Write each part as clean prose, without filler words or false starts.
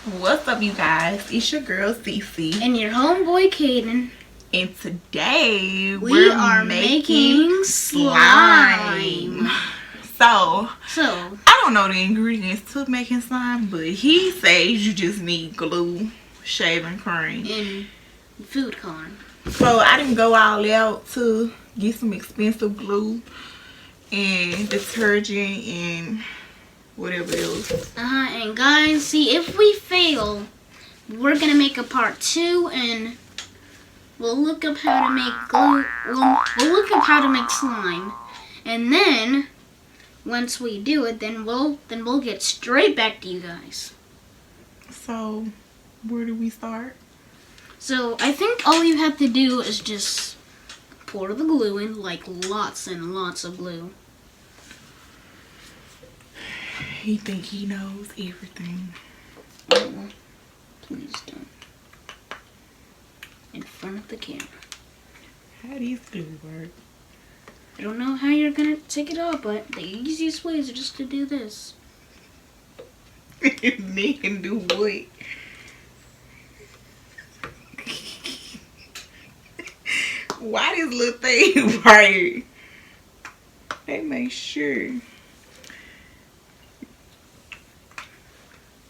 What's up, you guys? It's your girl Cece and your homeboy Caden. And today we are making slime. So I don't know the ingredients to making slime, but he says you just need glue, shaving cream, and food coloring. So I didn't go all out to get some expensive glue and detergent and whatever else. And guys, see, if we fail, we're gonna make a part 2, and we'll look up how to make glue. We'll look up how to make slime, and then once we do it, then we'll get straight back to you guys. So where do we start? So I think all you have to do is just pour the glue in, like lots and lots of glue. He think he knows everything. Oh, please don't. In front of the camera. How these glue work? I don't know how you're gonna take it off, but the easiest way is just to do this. Then do what? Why this little thing right? They make sure.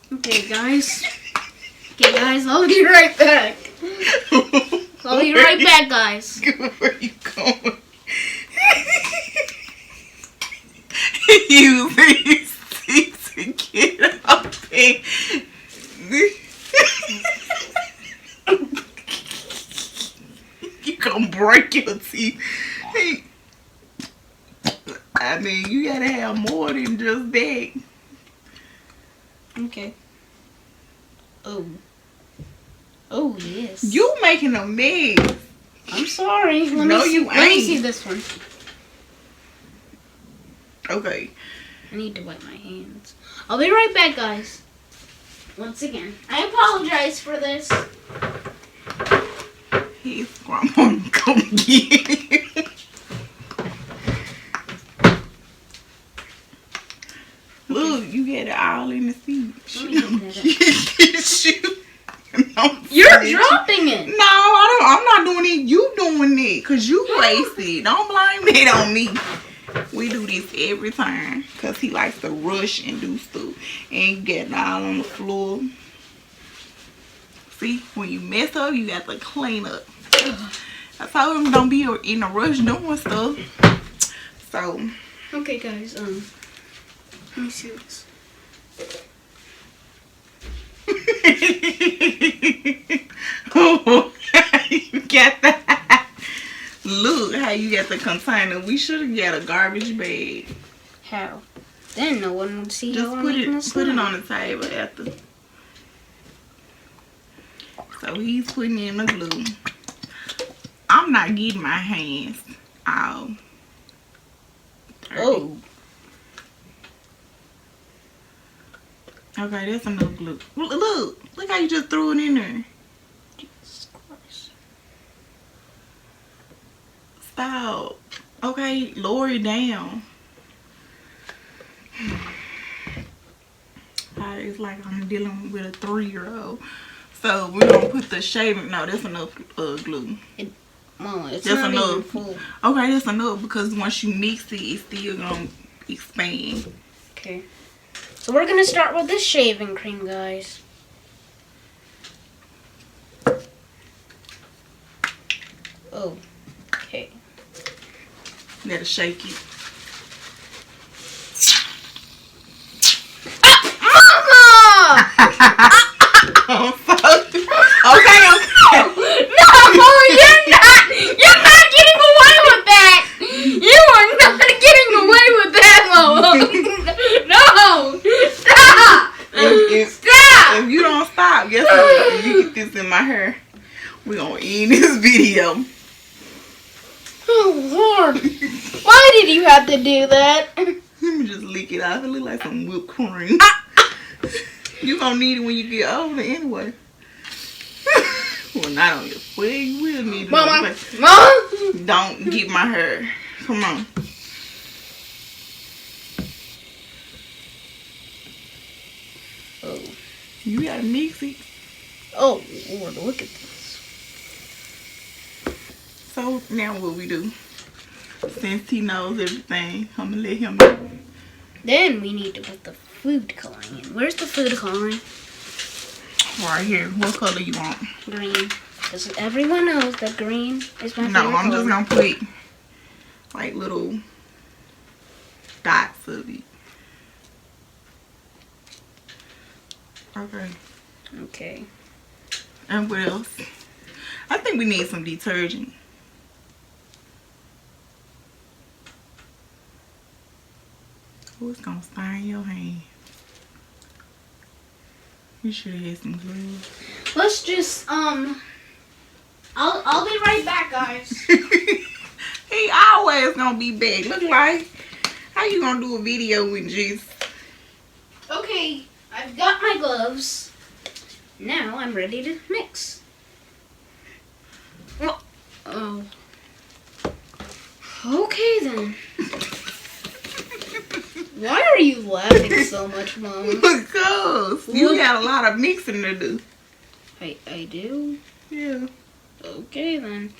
Okay, guys, I'll be right back. I'll be right back, guys. Where you going? Use these sticks to get up there. You gonna break your teeth. I mean, you gotta have more than just that. Okay. Oh yes. You making a mess. I'm sorry. Let me see this one. Okay. I need to wipe my hands. I'll be right back, guys. Once again, I apologize for this. His grandma come get him. Look, you get it all in the seat. You're dropping it. No, I'm not doing it. You doing it because you wasted. Don't blame it on me. We do this every time because he likes to rush and do stuff and get all on the floor. See, when you mess up, you got to clean up. I told him don't be in a rush doing stuff. So. Okay, guys. Let me see this. Oh, you got that. Look how you got the container. We should have got a garbage bag. How? Then no one would see. Just put it on the table after. So he's putting in the glue. I'm not getting my hands all dirty. Oh. Okay, that's enough glue. Look how you just threw it in there. Jesus Christ. Stop. Okay, lower it down. It's like I'm dealing with a 3-year-old. So we're gonna put the shaving. No, that's enough glue. Mama, it's that's not enough. Even full. Okay, that's enough because once you mix it, it's still gonna expand. Okay. So we're gonna start with this shaving cream, guys. Oh, okay. You gotta shake it. Mama! Okay. No, you're not getting away with that. You are not getting away with that, Mama. No, stop. Stop. If you don't stop, guess what? If you get this in my hair, we're gonna end this video. Oh, Lord. Why did you have to do that? Let me just lick it off. It look like some whipped cream. You gonna need it when you get older anyway. Well, not on your foot. You will need it. Mama. Don't get my hair. Come on. Oh. You gotta mix it. Oh, Lord, look at this. So now what we do? Since he knows everything, I'm gonna let him know. Then we need to put the food coloring in. Where's the food coloring? Right here. What color you want? Green. Because everyone knows that green is my favorite No, I'm color. just gonna put like little dots of it. Okay. Okay. And what else? I think we need some detergent. Who's gonna stain your hand? You should have had some gloves. Let's just, I'll be right back, guys. He always gonna be back. Look like, how you gonna do a video with just... Okay, I've got my gloves. Now I'm ready to mix. Oh. Okay then. Why are you laughing so much, Mom? Because you got a lot of mixing to do. I do? Yeah. Okay then.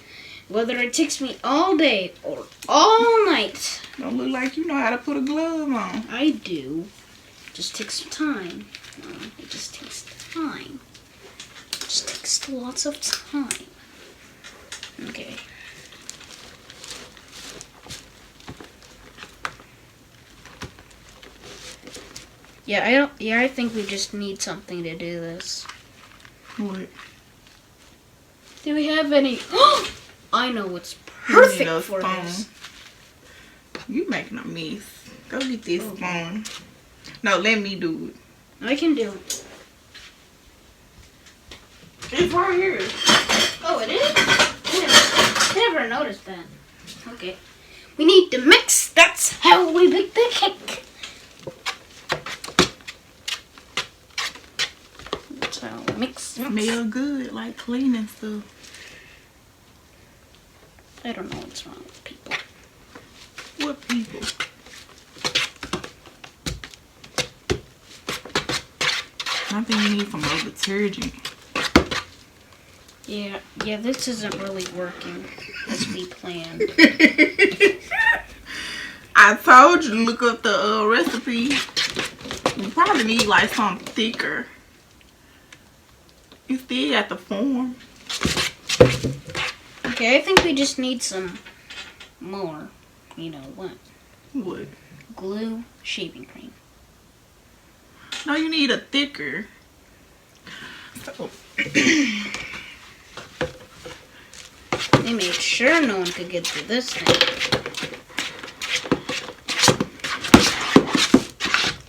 Whether it takes me all day or all night. Don't look like you know how to put a glove on. I do. Just takes time. It just takes time. It just takes lots of time. Okay. I think we just need something to do this. What? Do we have any? I know what's perfect for this. You making a mess. Go get this spoon. No, let me do it. I can do it. It's right here. Oh, it is? I never noticed that. Okay. We need to mix. That's how we make the cake. That's how we mix. Smell good, like cleaning stuff. I don't know what's wrong with people. What people? I think you need some more detergent. Yeah, this isn't really working as we planned. I told you to look up the recipe. You probably need like something thicker. You still got the form. Okay, I think we just need some more. You know what? What? Glue, shaving cream. No, you need a thicker. So. They made sure no one could get through this thing.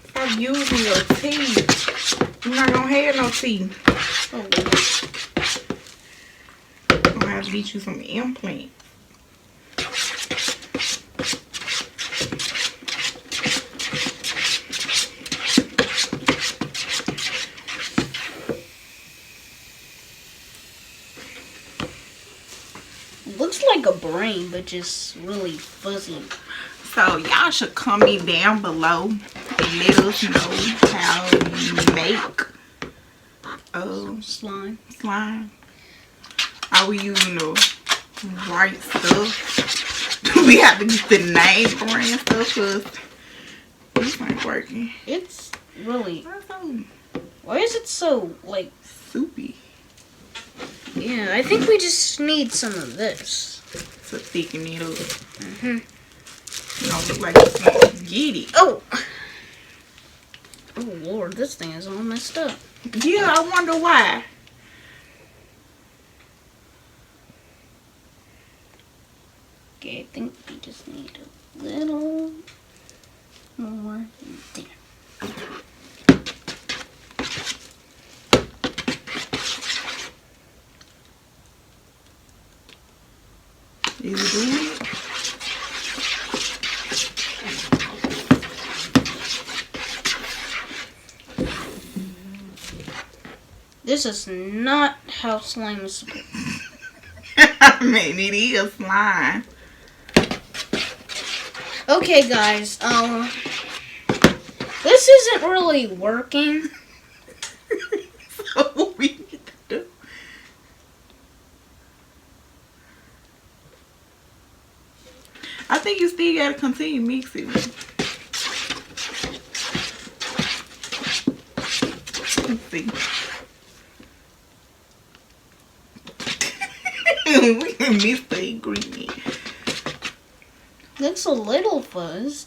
Stop using your teeth. You're not gonna have no teeth. Oh, I'm gonna have to get you some implants. looks like a brain, but just really fuzzy. So y'all should comment down below and let us know how you make Slime. slime. Are we using the right stuff? Do we have to get the name brand stuff? Cause this ain't working. It's really. That's so Why is it so like soupy. Yeah, I think we just need some of this. To thicken it up. Mm-hmm. You don't look like it's spaghetti. Oh! Oh, Lord, this thing is all messed up. Yeah, I wonder why. Okay, I think we just need a little more there. Is it doing it? This is not how slime is supposed to be. I mean, it is slime. Okay, guys, this isn't really working. I think you still gotta continue mixing. Let's see. We can miss the ingredient. Looks a little fuzzed.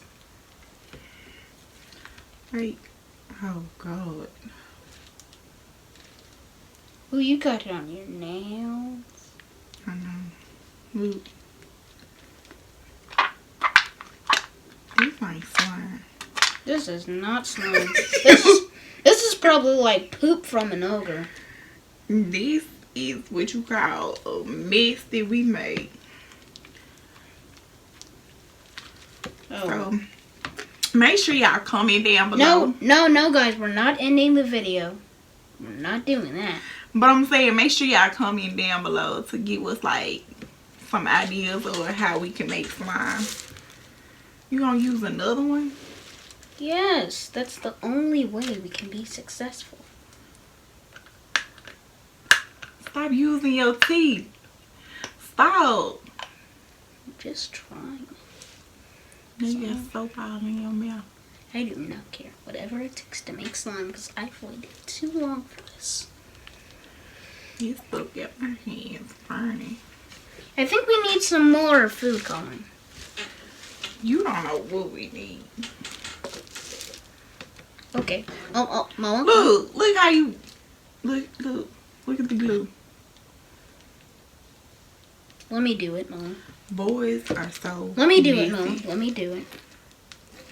Right. Oh God. Ooh, you got it on your nails. I know. Look. This ain't slime. This is not slime. This is probably like poop from an ogre. This is what you call a mess that we made. Oh. So, make sure y'all comment down below. No, guys, we're not ending the video. We're not doing that. But I'm saying, make sure y'all comment down below to give us like some ideas or how we can make slime. You gonna use another one? Yes, that's the only way we can be successful. Stop using your teeth. Stop. I'm just trying. Now you got soap all in your mouth. I do not care. Whatever it takes to make slime, because I've waited too long for this. You still got my hands burning. I think we need some more food coloring. You don't know what we need. Okay. Oh, Mama. Look how you look at the glue. Let me do it, Mama. Boys are so Let me do it, messy. Mama. Let me do it.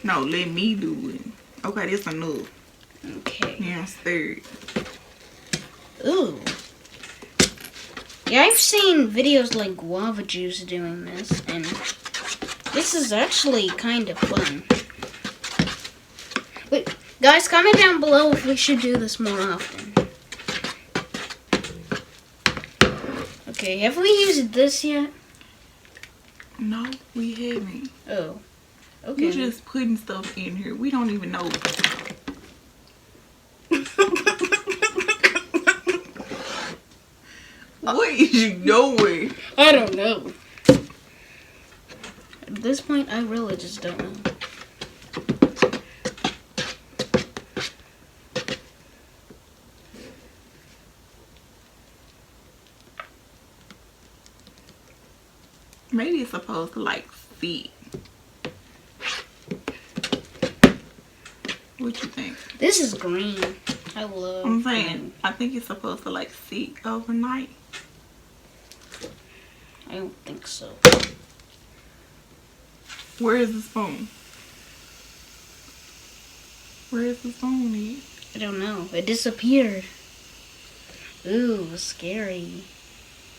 No, let me do it. Okay, that's enough. Okay. Now stir it. Ooh. Yeah, I've seen videos like Guava Juice doing this, and this is actually kind of fun. Wait, guys, comment down below if we should do this more often. Okay, have we used this yet? No, we haven't. Oh. Okay. You're just putting stuff in here. We don't even know. What is you doing? I don't know. At this point, I really just don't know. Maybe it's supposed to like fit. What you think? This is green. I love I'm saying, green. I think it's supposed to like sit overnight. I don't think so. Where is the spoon? Where is the spoon at? I don't know. It disappeared. Ooh, scary.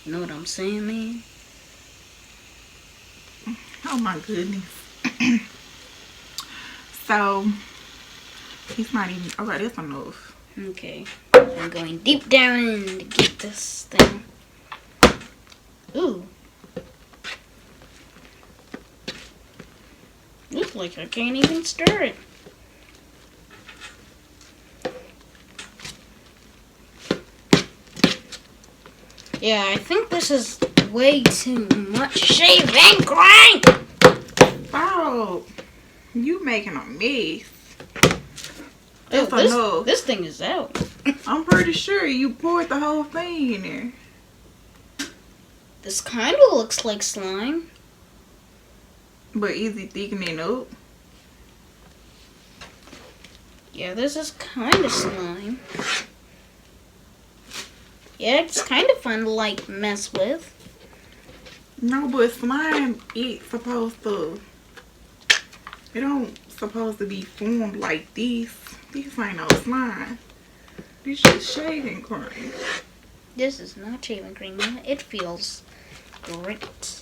You know what I'm saying, man? Oh my goodness. So, he's not even, okay, that's enough. Okay. I'm going deep down to get this thing. Ooh. Looks like I can't even stir it. Yeah, I think this is way too much shaving cream. Oh, you making a mess. Oh, That's enough. this thing is out. I'm pretty sure you poured the whole thing in there. This kind of looks like slime. But is it thickening up? Yeah, this is kind of slime. Yeah, it's kind of fun to like mess with. No, but slime, it's supposed to, it don't supposed to be formed like this. This ain't no slime. This just shaving cream. This is not shaving cream. It feels great.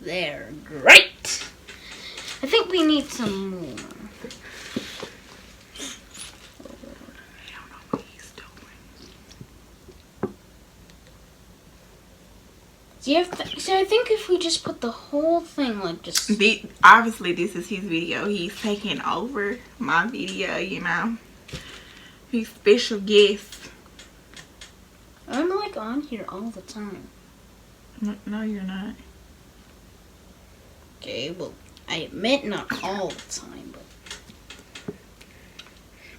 They're great. I think we need some more. I don't know what he's doing. So I think if we just put the whole thing like just... Obviously, this is his video. He's taking over my video, you know. He's special guest. I'm like on here all the time. No, you're not. Okay, well, I admit, not all the time, but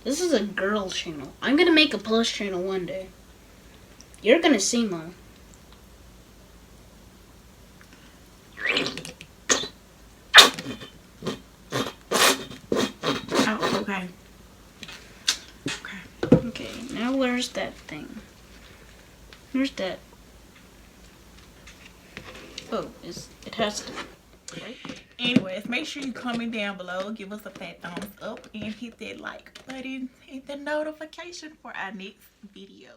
this is a girl channel. I'm gonna make a plus channel one day. You're gonna see Mom. Oh, okay. Okay, now where's that thing? Where's that? Oh, it has to be. Right? Anyways, make sure you comment down below, give us a fat thumbs up, and hit that like button, hit the notification for our next video.